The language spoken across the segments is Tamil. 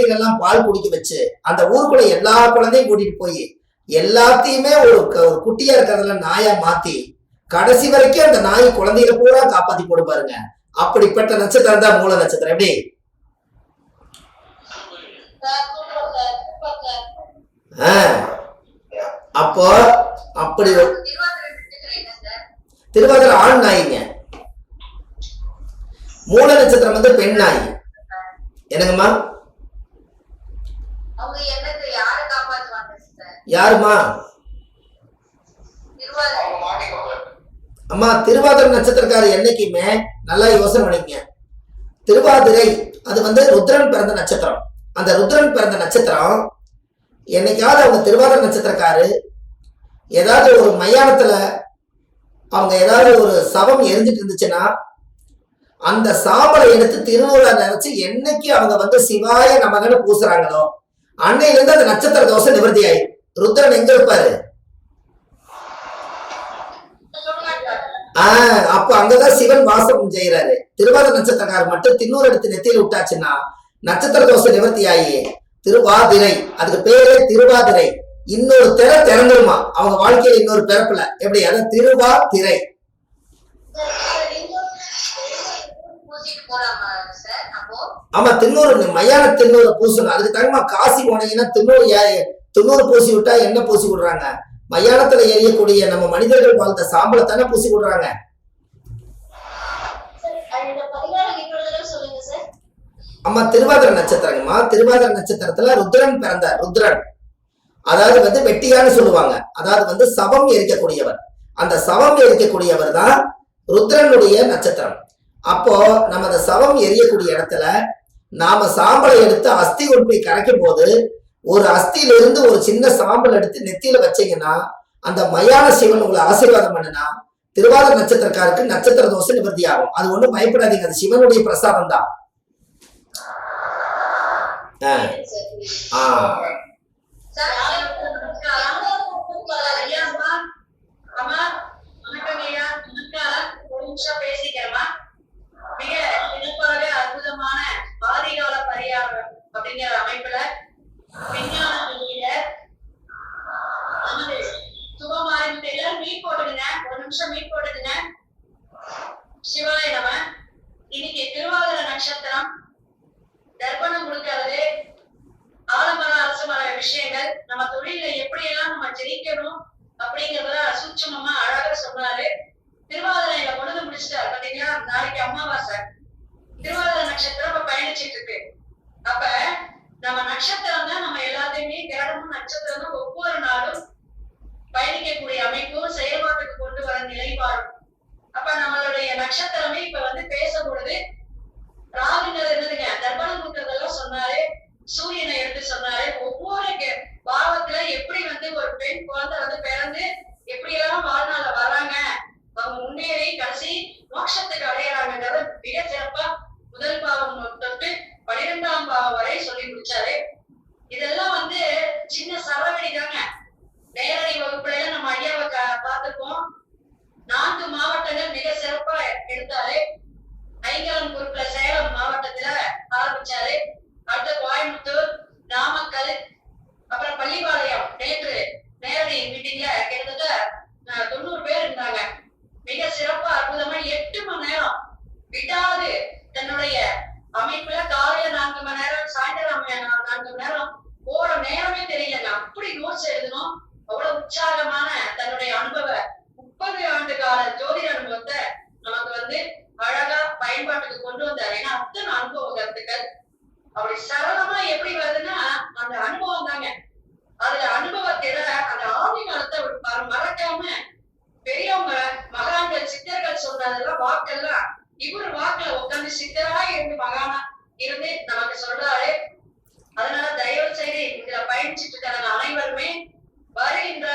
குழந்தைகள் எல்லாம் பால் குடிக்க வச்சு அந்த ஊருக்குள்ள எல்லா குழந்தையும் கூட்டிட்டு போய் எல்லாத்தையுமே ஒரு குட்டியா இருக்கிறதுல நாயா மாத்தி கடைசி வரைக்கும் அந்த நாய் குழந்தைகளை பூரா காப்பாத்தி போடு பாருங்க. அப்படிப்பட்ட நட்சத்திரம் தான் மூல நட்சத்திரம். எப்படி? அப்போ அப்படி திருவாதிரை ஆண் நாய்ங்க. மூல நட்சத்திரம் வந்து பெண் நாய். என்னங்கம்மா? யாருமா? அம்மா திருவாதிரை நட்சத்திரக்காரர் என்னைக்குமே நல்லா யோசனை பண்ணிக்கங்க. திருவாதிரை அது வந்து ருத்ரன் பிறந்த நட்சத்திரம். அந்த ருத்ரன் பிறந்த நட்சத்திரம் என்னைக்காவது அவங்க திருவாதிரை நட்சத்திரக்காரு ஏதாவது ஒரு மயானத்துல அவங்க ஏதாவது ஒரு சவம் எரிஞ்சிட்டு இருந்துச்சுன்னா அந்த சாம்பலை எடுத்து திருநூலை நினைச்சு என்னைக்கு அவங்க வந்து சிவாய நமகன்னு பூசுறாங்களோ அன்னையில இருந்து அந்த நட்சத்திர தோஷம் நிவர்த்தி ஆயி. ருத்ரன் எங்க இருப்பாரு? அப்ப அங்கதான் சிவன் வாசம் செய்யறாரு. திருவாதிரை நட்சத்திரக்காரர் மட்டும் தின்னூறு எடுத்து நெத்தியில விட்டாச்சுன்னா நட்சத்திர தோஷம் நிவர்த்தி ஆகி திருவாதிரை, அதுக்கு பேரே திருவாதிரை, இன்னொரு திரை திறந்துருமா அவங்க வாழ்க்கையில இன்னொரு பிறப்புல. எப்படி? அதான் திருவாதிரை. ஆமா, தின்னூறு மயான தின்னூறு பூசணும். அதுக்கு தகுமா காசி போனீங்கன்னா தின்னூறு பூசி விட்டா என்ன பூசி விடுறாங்க? மயானத்துல எரியக்கூடிய நம்ம மனிதர்கள் வாழ்ந்த சாம்பலை தானே பூசி விடுறாங்க. ஆமா, திருவாதிரை நட்சத்திரங்கம்மா. திருவாதிரை நட்சத்திரத்துல ருத்ரன் பிறந்தார். ருத்ரன் அதாவது வந்து வெட்டியான்னு சொல்லுவாங்க. அதாவது வந்து சவம் எரிக்கக்கூடியவர். அந்த சவம் எரிக்கக்கூடியவர் தான் ருத்ரனுடைய நட்சத்திரம். அப்போ நம்ம அந்த சவம் எரியக்கூடிய இடத்துல நாம சாம்பலை எடுத்து அஸ்தி கொண்டு போய் கரைக்கும் போது ஒரு அஸ்தியில இருந்து ஒரு சின்ன சாம்பல் எடுத்து நெத்தியில வச்சீங்கன்னா அந்த மயான சிவன் உங்களை ஆசீர்வாதம் பண்ணுனா திருவாதிரை நட்சத்திரக்காருக்கு நட்சத்திர தோஷம் நிவர்த்தி ஆகும். அது ஒண்ணும் பயப்படாதீங்க, அது சிவனுடைய பிரசாதம் தான். மிக சிறப்பாக அற்புதமான ஆதிகால பரிகாரம் அப்படிங்கிற அமைப்புல விஞ்ஞான வெளியில நமது சுபமாரி எல்லாரும் மீட் போட்டுடுங்க. ஒரு நிமிஷம் மீட் போட்டுடுங்க. சிவாய நம. இன்னைக்கு திருவாதிரை நட்சத்திரம் தர்ப்பணம் கொடுக்கறது, ஆலமரம் அரச மர விஷயங்கள், நம்ம தொழில எப்படி எல்லாம் நம்ம ஜெயிக்கணும் அப்படிங்கறத சூட்சமமா அழகா சொன்னாரு. திருவாதிரையில பொழுது முடிச்சுட்டாரு பாத்தீங்கன்னா. நாளைக்கு அமாவாசை. திருவாதிரை நட்சத்திரம் இப்ப பயணிச்சிட்டு இருக்கு. அப்ப நம்ம நட்சத்திரம் தான் நம்ம எல்லாத்தையுமே கிரகமும் நட்சத்திரம் தான் ஒவ்வொரு நாளும் பயணிக்கக்கூடிய அமைப்பும் செயல்பாட்டுக்கு கொண்டு வர நிலைப்பாடும். அப்ப நம்மளுடைய நட்சத்திரமே இப்ப வந்து பேசக்கூடாது. ராகுங்கிறது என்னதுங்க? தர்ப்பணம் கொடுக்கறதெல்லாம் சொன்னாரு. சூரியனை எடுத்து சொன்னாரு. ஒவ்வொரு பாவத்துல எப்படி வந்து ஒரு பெண் குழந்தை வந்து பிறந்து எப்படி எல்லாம் வாழ்நாள வர்றாங்க, அவங்க முன்னேறி கடைசி மோட்சத்துக்கு அடையறாங்கிறத மிக சிறப்பா முதல் பாவம் தொட்டு 12ஆம் பாவம் வரை சொல்லி முடிச்சாரு. இதெல்லாம் வந்து சின்ன சரவெடி தாங்க. நேரடி வகுப்புல நம்ம ஐயாவை பார்த்துப்போம். 4 மாவட்டங்கள் மிக சிறப்பா எடுத்தாரு. ஐங்கரம் குறுக்குல சேலம் மாவட்டத்துல ஆரம்பிச்சாரு. அடுத்த கோயம்புத்தூர், நாமக்கல், அப்புறம் பள்ளிப்பாளையம். நேற்று நேரடி மீட்டிங்ல கிட்டத்தட்ட 90 பேர் இருந்தாங்க. மிக சிறப்பா அற்புதமா 8 மணி நேரம் விடாது தன்னுடைய அமைப்புல காலையில 4 மணி நேரம், சாயந்தரம் 4 மணி நேரம் போற நேரமே தெரியல. அப்படி நோட்ஸ் எழுதணும். அவ்வளவு உற்சாகமான தன்னுடைய அனுபவ 30 ஆண்டு கால ஜோதிட அனுபவத்தை நமக்கு வந்து அழகா பயன்பாட்டுக்கு கொண்டு வந்தாரு. ஏன்னா அத்தனை அனுபவ கருத்துக்கள் அப்படி சரளமா எப்படி வருதுன்னா அந்த அனுபவம் தாங்க. அதுல அனுபவத்தில அந்த ஆதி காலத்தை மறக்காம பெரியவங்க மகான்கள் சித்தர்கள் சொன்னதெல்லாம் வாக்கெல்லாம் இவர் வாக்குல உட்காந்து சித்தரா இருந்து மகானா இருந்து நமக்கு சொல்றாரு. அதனால தயவு செய்து இதுல பயணிச்சுட்டு இருக்காங்க அனைவருமே வருகின்ற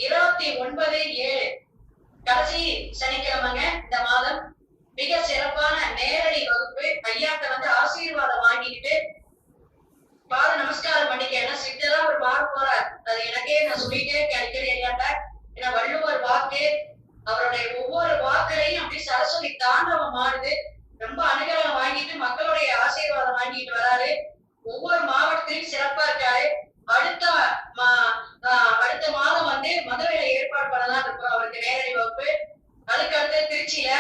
29/7 கடைசி சனிக்கிழமைங்க இந்த மாதம் மிக சிறப்பான நேரடி வகுப்பு. ஐயாட்ட வந்து ஆசீர்வாதம் வாங்கிக்கிட்டு பாத நமஸ்காரம் பண்ணிக்க. ஏன்னா சித்தரா ஒரு பாட போறார். அது எனக்கே நான் சொல்லிட்டே கிடைக்கிற ஐயாட்ட. ஏன்னா வள்ளுவர் வாக்கு, அவருடைய ஒவ்வொரு வாக்குலையும் அப்படி சரஸ்வதி தாண்டவம் ஆடுது. ரொம்ப அனுகிரகம் வாங்கிட்டு மக்களுடைய ஆசீர்வாதம் வாங்கிட்டு வராரு. ஒவ்வொரு ஒவ்வொரு மாவட்டத்திலும் சிறப்பா இருக்காரு. அடுத்த அடுத்த மாதம் வந்து மதுரையில ஏற்பாடு பண்ணலாம் இருக்கும் அவருக்கு நேரடி வகுப்பு. அதுக்கு அடுத்து திருச்சியில,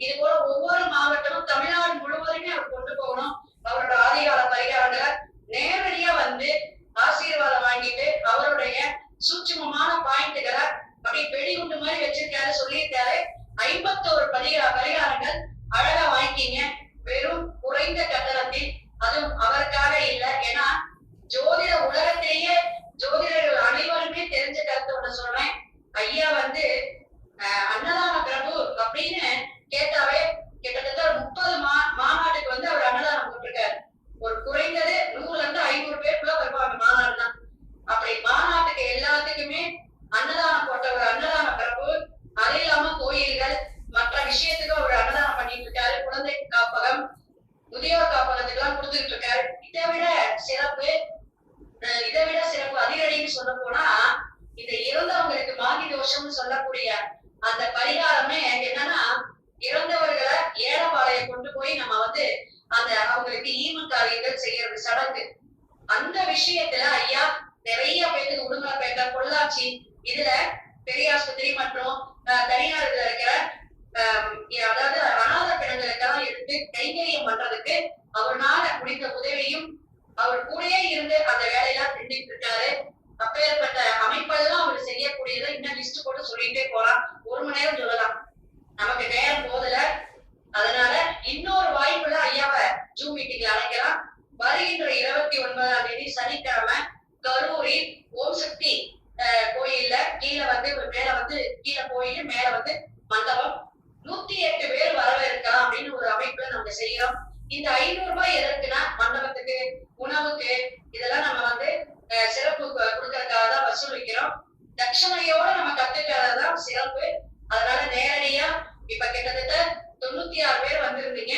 இது போல ஒவ்வொரு மாவட்டமும் தமிழ்நாடு முழுவதுமே அவர் கொண்டு போகணும். அவரோட ஆதிகால பரிகாரங்களை நேரடியா வந்து ஆசீர்வாதம் வாங்கிட்டு அவருடைய சூட்சுமமான பாயிண்ட்களை அப்படி வெடிகுண்டு மாதிரி வச்சிருக்காரு, சொல்லியிருக்காரு. 51 பரிகாரங்கள் அழகா வாங்கிக்கீங்க, வெறும் குறைந்த கட்டணத்தில். அதுவும் அவருக்காக இல்லை, ஏன்னா ஜோதிட உலகத்திலேயே ஜோதிடர்கள் அனைவருமே தெரிஞ்ச கருத்து ஒண்ணு சொல்றேன். ஐயா வந்து அன்னதான பிரபு அப்படின்னு கேட்டாவே கிட்டத்தட்ட 30 மாநாட்டுக்கு வந்து அவர் அன்னதானம் போட்டிருக்காரு. ஒரு குறைந்தது 100 இருந்து 500 பேருக்குள்ள வருவாங்க மாநாடு தான். அப்படி மாநாட்டுக்கு எல்லாத்துக்குமே அன்னதானம் போட்ட ஒரு அன்னதான பிரபு. அது இல்லாம கோயில்கள் மற்ற விஷயத்துக்கு அவர் அன்னதானம் பண்ணிட்டு இருக்காரு. குழந்தை காப்பகம், முதியோர் காப்பகத்துக்கு எல்லாம் கொடுத்துட்டு இருக்காரு. இதை விட சிறப்பு அதிரடின்னு சொல்ல போனா, இந்த இறந்தவங்களுக்கு மாதி தோஷம்னு சொல்லக்கூடிய அந்த பரிகாரமே என்னன்னா, இறந்தவர்களை ஏலப்பாளைய கொண்டு போய் நம்ம வந்து அந்த அவங்களுக்கு ஈம காரியங்கள் செய்யறது சடங்கு. அந்த விஷயத்துல ஐயா நிறைய பேருக்கு உடுமலைப்பேட்டை, பொள்ளாச்சி, இதுல பெரியாஸ்பத்திரி மற்றும் தனியார்ல இருக்கிற அதாவது அநாத பிணங்களுக்கெல்லாம் எடுத்து கைங்கரியம் பண்றதுக்கு அவர்னால முடிந்த உதவியும் அவர் கூடயே இருந்து அந்த வேலையெல்லாம் செஞ்சுட்டு இருக்காரு. அப்பேற்பட்ட அமைப்பெல்லாம் அவர் செய்யக்கூடியதை இன்னும் லிஸ்ட் போட்டு சொல்லிட்டே போலாம். 1 மணி நேரம் சொல்லலாம், நமக்கு நேரம் போதல. அதனால இன்னொரு வாய்ப்புல ஐயாவை ஜூம் மீட்டிங்ல அழைக்கலாம். வருகின்ற 29ஆம் தேதி சனிக்கிழமை கரூரில் ஓம் சக்தி கோயில்ல கீழே வந்து மேல வந்து கீழே கோயில் மேல வந்து மண்டபம் 108 பேர் வரவேற்கலாம் அப்படின்னு ஒரு அமைப்புல நம்ம செய்யறோம். இந்த 500 ரூபாய் எதற்குன்னா மண்டபத்துக்கு, உணவுக்கு, இதெல்லாம் நம்ம வந்து சிறப்பு கொடுக்கறதுக்காக தான் வசூலிக்கிறோம். தட்சணையோட நம்ம கத்துக்கிறதுதான் சிறப்பு. அதனால நேரடியா இப்ப கிட்டத்தட்ட 96 பேர் வந்திருந்தீங்க.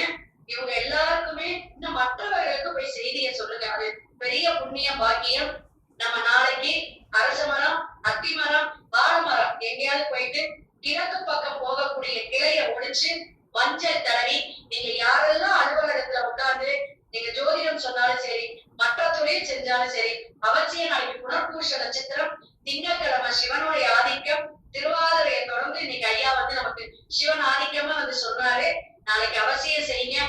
இவங்க எல்லாருக்குமே இன்னும் மற்றவர்களுக்கு போய் செய்தியை சொல்லுங்க. அது பெரிய புண்ணிய பாக்கியம். நம்ம நாளைக்கு அரச மரம், அத்தி மரம், வாழைமரம் எங்கேயாவது போயிட்டு கிழக்கு பக்கம் போகக்கூடிய கிளைய ஒழிச்சு மஞ்சள் தடவி, நீங்க யாரெல்லாம் அலுவலகத்துல உட்கார்ந்து நீங்க ஜோதிடம் சொன்னாலும் சரி, மற்ற தொழில் செஞ்சாலும் சரி, அவசியம் நாளைக்கு புனர்பூஷ நட்சத்திரம், திங்கட்கிழமை சிவனுடைய ஆதிக்கம், திருவாதிரையை தொடர்ந்து இன்னைக்கு ஐயா வந்து நமக்கு சிவன் ஆதிக்கமா வந்து சொன்னாரு. நாளைக்கு அவசியம் செய்யுங்க.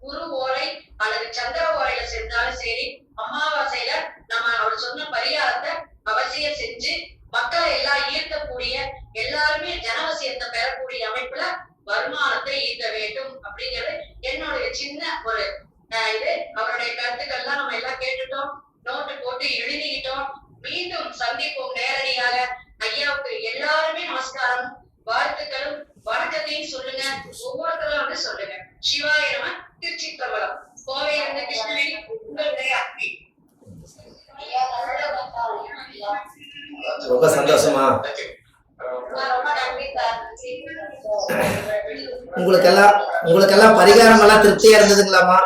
குரு ஓரை அல்லது சந்திர ஓரையில செஞ்சாலும் சரி, அமாவாசையில நம்ம அவர் சொன்ன பரிகாரத்தை அவசியம் செஞ்சு மக்களை எல்லாம் ஈர்க்கக்கூடிய, எல்லாருமே ஜனவசியத்தை பெறக்கூடிய அமைப்புல வருமானத்தை ஈட்ட வேண்டும் அப்படிங்கிறது என்னுடைய சின்ன ஒரு இது. அவருடைய கருத்துக்கள்லாம் நம்ம எல்லாம் கேட்டுட்டோம், நோட்டு போட்டு எழுதிக்கிட்டோம். மீண்டும் சந்திப்போம் நேரடியாக. ஐயாவுக்கு எல்லாருமே நமஸ்காரம், வாழ்த்துக்களும் வணக்கத்தையும் சொல்லுங்க. ஒவ்வொருத்தரும் வந்து சொல்லுங்க. சிவாய நம. திருச்சி பிரபலம், கோவையிலிருந்து கிருஷ்ணவேணி, உங்களுடைய அன்பி. ரொம்ப சந்தோஷமா. உங்களுக்கெல்லாம் பரிகாரம் எல்லாம் திருப்தியா இருந்ததுங்களாமா?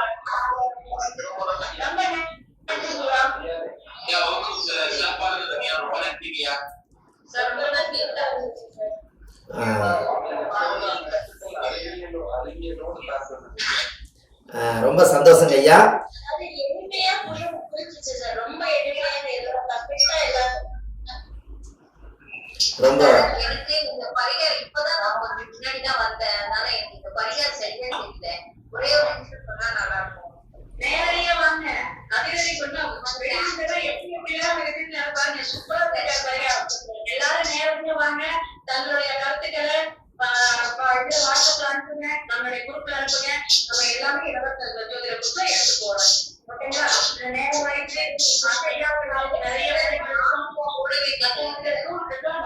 ரொம்ப சந்தோஷங்க ஐயா. ரொம்ப எனக்கு இந்த பரிகாரம் இப்பதான் நான் கொஞ்சம் முன்னாடிதான் வந்தேன். அதனால எனக்கு இந்த பரிகாரம் சரியா தெரியல. ஒரே ஒரு நிமிஷம் சொன்னா நல்லா இருக்கும். நேரடியா வாங்க, அதிரடி பண்ணா பாருங்க, சூப்பரா பரிகாரம். எல்லாரும் நேரடியா வாங்க, தங்களுடைய கருத்துக்களை வாட்ஸ்அப்ல அனுப்புங்க, நம்மளுடைய குரூப்ல அனுப்புங்க. நம்ம எல்லாமே இலவச ஜோதிட குரூப்ல எடுத்து போறோம். ஓகேங்களா? நேரம் ஆயிடுச்சு. நிறைய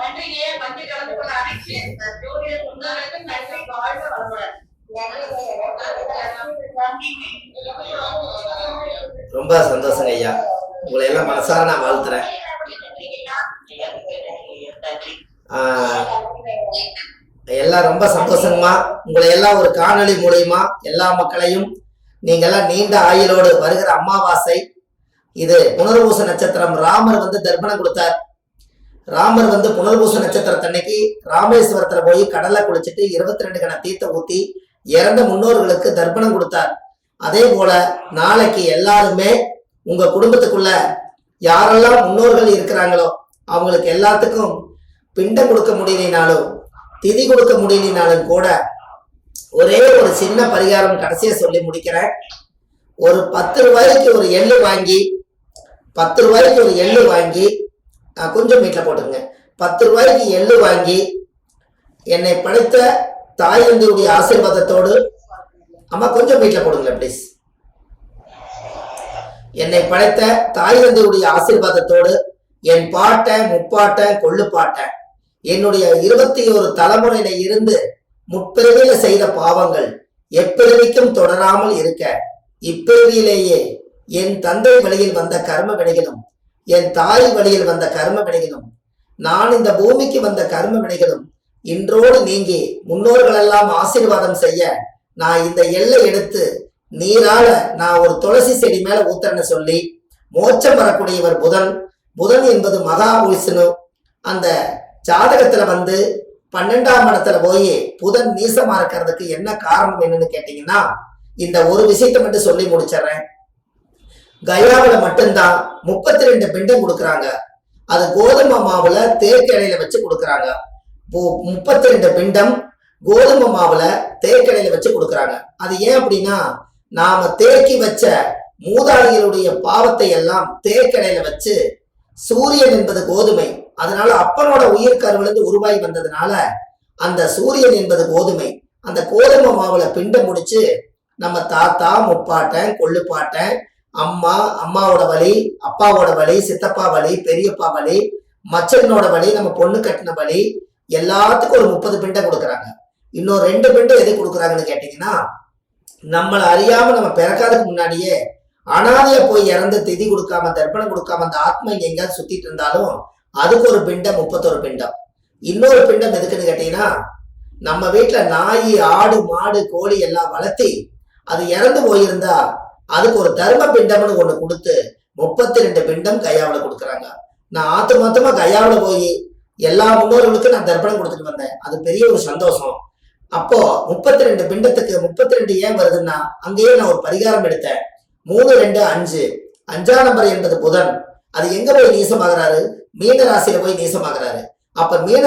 நன்றியே வந்து கலந்து கொள்ள அனைத்து ஜோதிட சொந்தங்களுக்கு நன்றி. வாழ்க வளமுடன். ரொம்ப சந்தோஷங்க ஐயா. உங்களை எல்லாம் மனசார நான் வாழ்த்துறேன். எல்லாம் ரொம்ப சந்தோஷங்கம்மா. உங்களை எல்லாம் ஒரு காணொளி மூலியமா எல்லா மக்களையும் நீங்க எல்லாம் நீண்ட ஆயுளோடு வருகிற அமாவாசை இது புனர்பூச நட்சத்திரம். ராமர் வந்து தர்ப்பணம் கொடுத்தார். ராமர் வந்து புனர்பூச நட்சத்திரத்தன்னைக்கு ராமேஸ்வரத்துல போய் கடலை குளிச்சுட்டு 22 கண தீர்த்த ஊத்தி இறந்த முன்னோர்களுக்கு தர்ப்பணம் கொடுத்தார். அதே போல நாளைக்கு எல்லாருமே உங்க குடும்பத்துக்குள்ள யாரெல்லாம் முன்னோர்கள் இருக்கிறாங்களோ அவங்களுக்கு எல்லாத்துக்கும் பிண்டம் கொடுக்க முடியலினாலும் திதி கொடுக்க முடியலினாலும் கூட ஒரே ஒரு சின்ன பரிகாரம் கடைசியா சொல்லி முடிக்கிறேன். ஒரு 10 ரூபாய்க்கு ஒரு எள்ளு வாங்கி 10 ரூபாய்க்கு ஒரு எள்ளு வாங்கி கொஞ்சம் வீட்டில் போட்டுங்க. 10 ரூபாய்க்கு எள்ளு வாங்கி என்னை படைத்த தாய் தந்தையுடைய ஆசீர்வாதத்தோடு, அம்மா கொஞ்சம் வீட்டில் போடுங்க ப்ளீஸ். என்னை படைத்த தாய் தந்தையுடைய ஆசீர்வாதத்தோடு என் பாட்டன் முப்பாட்டன் கொள்ளுப்பாட்டன் என்னுடைய 21 தலைமுறையில இருந்து முப்பிறவியில செய்த பாவங்கள் எப்பிறவிக்கும் தொடராமல் இருக்க இப்பிறவியிலேயே என் தந்தை வழியில் வந்த கர்ம வினைகளும் என் தாய் வழியில் வந்த கர்ம வினைகளும் நான் இந்த பூமிக்கு வந்த கர்ம வினைகளும் இன்றோடு நீங்கி முன்னோர்கள் எல்லாம் ஆசீர்வாதம் செய்ய நான் இந்த எல்லை எடுத்து நீரால நான் ஒரு துளசி செடி மேல ஊத்துறேன்னு சொல்லி மோட்சம் வரக்கூடியவர் புதன். புதன் என்பது மகா விஷ்ணு. அந்த ஜாதகத்துல 12ஆம் இடத்துல போய் புதன் நீசமா இருக்கிறதுக்கு என்ன காரணம் என்னன்னு கேட்டீங்கன்னா, இந்த ஒரு விஷயத்தை மட்டும் சொல்லி முடிச்சிடறேன். கயாவில மட்டும்தான் 32 பிண்டம் கொடுக்குறாங்க. அது கோதுமை மாவுல தேக்கடையில வச்சு கொடுக்குறாங்க. 32 பிண்டம் கோதுமை மாவுல தேக்கடையில வச்சு கொடுக்குறாங்க. அது ஏன் அப்படின்னா, நாம தேக்கி வச்ச மூதாதையருடைய பாவத்தை எல்லாம் தேக்கடையில வச்சு, சூரியன் என்பது கோதுமை, அதனால அப்பனோட உயிர் கருவிலிருந்து உருவாகி வந்ததுனால அந்த சூரியன் என்பது கோதுமை. அந்த கோதுமை மாவுல பிண்டம் முடிச்சு நம்ம தாத்தா முப்பாட்டன் கொள்ளுப்பாட்டன் அம்மா அம்மாவோட வழி, அப்பாவோட வழி, சித்தப்பா வழி, பெரியப்பா வழி, மச்சனோட வழி, நம்ம பொண்ணு கட்டின வழி, எல்லாத்துக்கும் ஒரு 30 பிண்டம் கொடுக்குறாங்க. இன்னொரு 2 பிண்டம் எது கொடுக்குறாங்கன்னு கேட்டீங்கன்னா, நம்மளை அறியாம நம்ம பிறக்காததுக்கு முன்னாடியே அனாதைய போய் இறந்து திதி கொடுக்காம தர்ப்பணம் கொடுக்காம அந்த ஆத்மா இங்க எங்கேயாவது சுத்திட்டு இருந்தாலும் அதுக்கு ஒரு பிண்டம் 31 பிண்டம். இன்னொரு பிண்டம் எதுக்குன்னு கேட்டீங்கன்னா, நம்ம வீட்டுல நாய் ஆடு மாடு கோழி எல்லாம் வளர்த்தி அது இறந்து போயிருந்தா அதுக்கு ஒரு தர்ம பிண்டம்னு ஒண்ணு கொடுத்து 32 பிண்டம் கயாவில் கொடுக்குறாங்க. நான் ஆத்துமாத்தமா கயாவில் போய் எல்லா முன்னோர்களுக்கும் நான் தர்ப்பணம் கொடுத்துட்டு வந்தேன். அது பெரிய ஒரு சந்தோஷம். அப்போ 32 பிண்டத்துக்கு 32 ஏன் வருதுன்னா, அங்கேயே நான் ஒரு பரிகாரம் எடுத்தேன். 3 2 5 5ஆம் நம்பர் என்பது புதன். அது எங்க போய் நீசமாகிறாரு? மீன ராசியில போய் நீசமாகிறாரு. அப்ப மீன